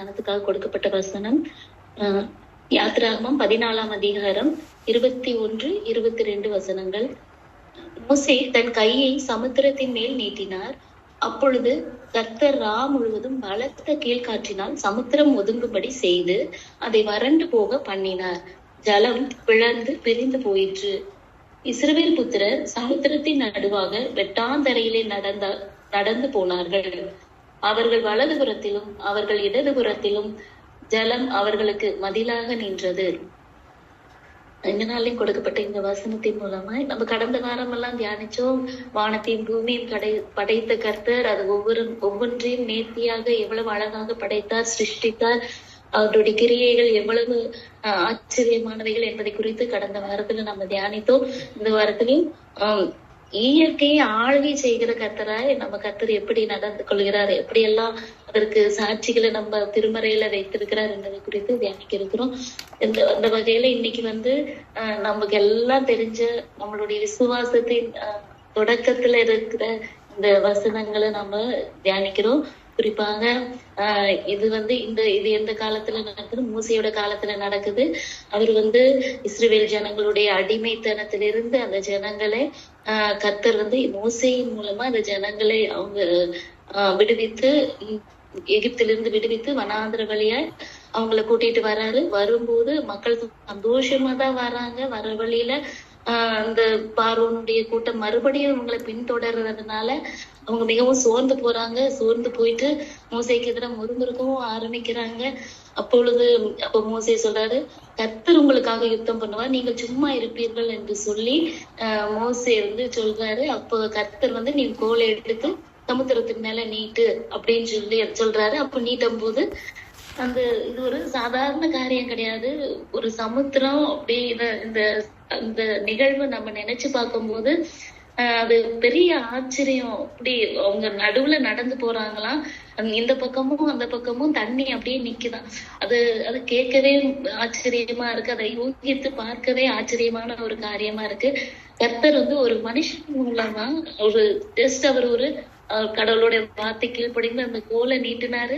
தியானத்துக்காக கொடுக்கப்பட்ட வசனம் யாத்திராகமம் 14ஆம் அதிகாரம் 21, 22 வசனங்கள். மோசே தன் கையை சமுத்திரத்தின் மேல் நீட்டினார். அப்பொழுது கர்த்தர் முழுவதும் பலத்த கீழ்காற்றினால் சமுத்திரம் ஒதுங்கும்படி செய்து அதை வறண்டு போக பண்ணினார். ஜலம் பிளந்து பிரிந்து போயிற்று. இஸ்ரவேல் புத்திரர் சமுத்திரத்தின் நடுவாக வெட்டாந்தரையிலே நடந்து போனார்கள். அவர்கள் வலதுபுறத்திலும் அவர்கள் இடதுபுறத்திலும் ஜலம் அவர்களுக்கு மதிலாக நின்றது. இந்த நாளையும் கொடுக்கப்பட்ட இந்த வசனத்தின் மூலமா நம்ம கடந்த வாரம் எல்லாம் தியானிச்சோம். வானத்தையும் பூமியும் படைத்த கர்த்தர் அது ஒவ்வொன்றையும் நேர்த்தியாக எவ்வளவு அழகாக படைத்தார், சிருஷ்டித்தார். அவருடைய கிரியைகள் எவ்வளவு ஆச்சரியமானவைகள் என்பதை குறித்து கடந்த வாரத்துல நம்ம தியானித்தோம். இந்த வாரத்திலையும் இயற்கையை ஆளுகை செய்கிற கர்த்தராய் நம்ம கர்த்தர் எப்படி நடந்து கொள்கிறார், எப்படி எல்லாம் அதற்கு சாட்சிகளை நம்ம திருமறையில வைத்திருக்கிறார் என்பதை குறித்து தியானிக்க இருக்கிறோம். அந்த வகையில இன்னைக்கு நமக்கு எல்லாம் தெரிஞ்ச நம்மளுடைய விசுவாசத்தின் தொடக்கத்துல இருக்கிற இந்த வசனங்களை நம்ம தியானிக்கிறோம். குறிப்பாக இது இது எந்த காலத்துல நடக்குது? மூசையோட காலத்துல நடக்குது. அவர் இஸ்ரவேல் ஜனங்களுடைய அடிமைத்தனத்திலிருந்து அந்த ஜனங்களை கர்த்தர் மோசையின் மூலமா அந்த ஜனங்களை அவங்க விடுவித்து எகிப்திலிருந்து விடுவித்து வனாந்திர வழியா அவங்கள கூட்டிட்டு வராரு. வரும்போது மக்கள் சந்தோஷமா தான் வராங்க. வர வழியில அந்த பார்வோனுடைய கூட்டம் மறுபடியும் அவங்களை பின்தொடர்றதுனால அவங்க மிகவும் சோர்ந்து போறாங்க. சோர்ந்து போயிட்டு மோசைக்கு எதிராக முறுமுறுக்கவும் ஆரம்பிக்கிறாங்க. அப்போ மோசே சொல்றாரு, கர்த்தர் உங்களுக்காக யுத்தம் பண்ணுவார், நீங்கள் சும்மா இருப்பீர்கள் என்று சொல்லி மோசே சொல்றாரு. அப்போ கர்த்தர் நீங்க கோலை எடுத்து சமுத்திரத்தின் மேல நீட்டு அப்படின்னு சொல்லி சொல்றாரு. அப்போ நீட்டும் போது இது ஒரு சாதாரண காரியம் கிடையாது. ஒரு சமுத்திரம் அப்படி இந்த நிகழ்வு நம்ம நினைச்சு பார்க்கும்போது அது பெரிய ஆச்சரியம். அப்படி அவங்க நடுவுல நடந்து போறாங்களாம். இந்த பக்கமும் அந்த பக்கமும் தண்ணி அப்படியே நிக்குதான். அது கேட்கவே ஆச்சரியமா இருக்கு. அதை யூகித்து பார்க்கவே ஆச்சரியமான ஒரு காரியமா இருக்கு. கர்த்தர் ஒரு மனுஷன் மூலமா அவர் கடவுளுடைய வார்த்தை கீழ்ப்படிந்து அந்த கோலை நீட்டினாரு.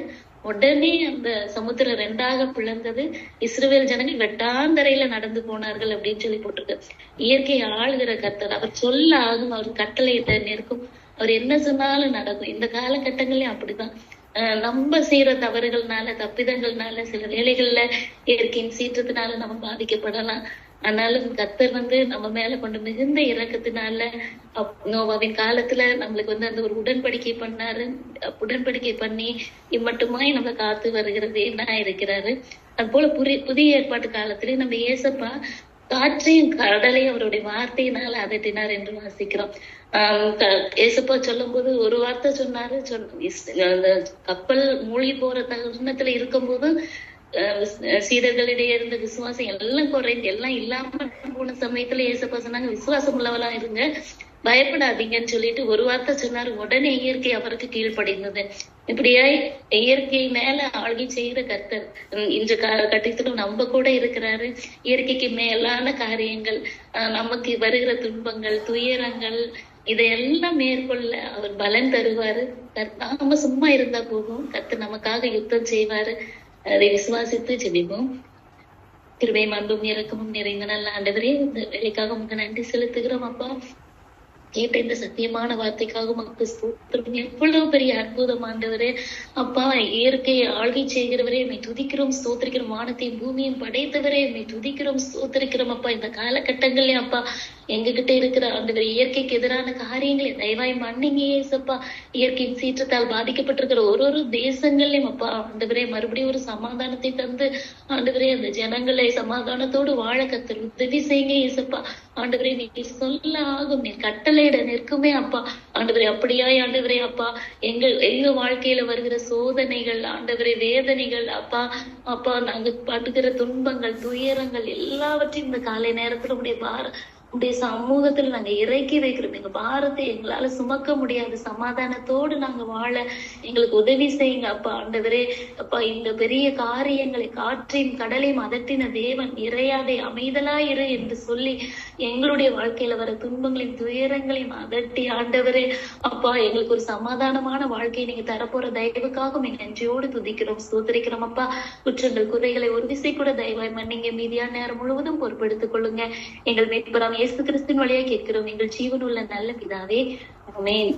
உடனே அந்த சமுத்திரம் 2ஆக பிளந்தது. இஸ்ரவேல் ஜனங்கள் வெட்டாந்தரையில நடந்து போனார்கள் அப்படின்னு சொல்லி போட்டிருக்கு. இயற்கை ஆளுகிற கர்த்தர், அவர் சொல்ல ஆகும், அவர் கட்டளையிட்ட நிற்கும், அவர் என்ன சொன்னாலும் நடக்கும். இந்த காலகட்டங்களையும் அப்படிதான். நம்ம செய்யற தவறுகள்னால, தப்பிதங்கள்னால, சில வேலைகள்ல இயற்கையின் சீற்றத்தினால நம்ம பாதிக்கப்படலாம். ஆனாலும் கர்த்தர் நம்ம மேல கொண்டு மிகுந்த இரக்கத்தினால நோவாவின் காலத்துல நம்மளுக்கு அந்த ஒரு உடன்படிக்கை பண்ணாரு. உடன்படிக்கை பண்ணி இம்மட்டுமாய் நம்ம காத்து வருகிறது என்ன இருக்கிறாரு. அது போல புதிய ஏற்பாட்டு காலத்திலேயே நம்ம ஏசப்பா காற்றையும் கடலையும் அவருடைய வார்த்தையினால அதட்டினார் என்று வாசிக்கிறோம். ஏசப்பா சொல்லும் போது ஒரு வார்த்தை சொன்னாரு. அந்த கப்பல் மூழ்கி போற தருணத்துல இருக்கும் போது சீடர்களிடையே இருந்த விசுவாசம் எல்லாம் குறைந்து எல்லாம் இல்லாம போன சமயத்துல ஏசப்பா சொன்னாங்க, விசுவாசம் உள்ளவளா இருங்க, பயப்படாதீங்கன்னு சொல்லிட்டு ஒரு வார்த்தை சொன்னாரு. உடனே இயற்கை அவருக்கு கீழ்ப்படிந்தது. இப்படியாய் இயற்கை மேல ஆளுகை செய்கிற கர்த்தர் இன்று காலகட்டத்திலும் நம்ம கூட இருக்கிறாரு. இயற்கைக்கு மேலான காரியங்கள், நமக்கு வருகிற துன்பங்கள், துயரங்கள், இதையெல்லாம் மேற்கொள்ள அவர் பலன் தருவாரு. நாம சும்மா இருந்தா போதும், கர்த்தர் நமக்காக யுத்தம் செய்வாரு. அதை விசுவாசித்து ஜெபிப்போம். கிருபையும் அன்பும் இரக்கமும் நிறைந்த நல்ல ஆண்டவரே, இந்த வேலைக்காக உங்களுக்கு நன்றி செலுத்துகிறோம் அப்பா. கேட்ட இந்த சத்தியமான வார்த்தைக்காக உங்களுக்கு ஸ்தோத்திரம். எவ்வளவு பெரிய அற்புதம் ஆண்டவரே அப்பா. இயற்கையை ஆள்கை செய்கிறவரே என்னை துதிக்கிறோம், ஸ்தோத்திரிக்கிறோம். வானத்தையும் பூமியும் படைத்தவரே என்னை துதிக்கிறோம், ஸ்தோத்திரிக்கிறோம் அப்பா. இந்த காலகட்டங்களே அப்பா எங்ககிட்ட இருக்கிற ஆண்டவரே இயற்கைக்கு எதிரான காரியங்களை தயவாய் மன்னிங்க ஏசப்பா. இயற்கையின் சீற்றத்தால் பாதிக்கப்பட்டிருக்கிற ஒரு தேசங்களையும் அப்பா ஆண்டவரே மறுபடியும் ஒரு சமாதானத்தை தந்து ஆண்டவரே அந்த ஜனங்களை சமாதானத்தோடு வாழ கர்த்தர் உதவி செய்யுங்க ஏசப்பா. ஆண்டவரே நீ சொல்ல ஆகும், நீ கட்டளையிட நிற்குமே அப்பா. ஆண்டவரே அப்படியாய் ஆண்டவரே அப்பா எங்க வாழ்க்கையில வருகிற சோதனைகள், ஆண்டவரே வேதனைகள் அப்பா அப்பா நாங்க படுகிற துன்பங்கள், துயரங்கள் எல்லாவற்றையும் இந்த காலை நேரத்துல உடைய உடைய சமூகத்துல நாங்க இறக்கி வைக்கிறோம். எங்க பாரத்தை எங்களால சுமக்க முடியாது. சமாதானத்தோடு நாங்க வாழ எங்களுக்கு உதவி செய்யுங்க அப்பா. ஆண்டவரே அப்பா, இந்த பெரிய காரியங்களை காற்றையும் கடலையும் அதட்டின தேவன் இறையாதே அமைதலா இரு என்று சொல்லி எங்களுடைய வாழ்க்கையில வர துன்பங்களையும் துயரங்களையும் அதட்டி ஆண்டவரே அப்பா, எங்களுக்கு ஒரு சமாதானமான வாழ்க்கையை நீங்க தரப்போற தயவுக்காக நன்றியோடு துதிக்கிறோம், ஸ்தோத்திரிக்கிறோம் அப்பா. குற்றங்கள் குறைகளை ஒரு விசை கூட தயவாய் மன்னிங்க. மீதியான நேரம் முழுவதும் பொறுப்பெடுத்துக் கொள்ளுங்க. எங்கள் மீட்பராம் இயேசு கிறிஸ்துவின் வழியா கேட்கிறோம் எங்கள் ஜீவனுள்ள நல்ல பிதாவே, ஆமென்.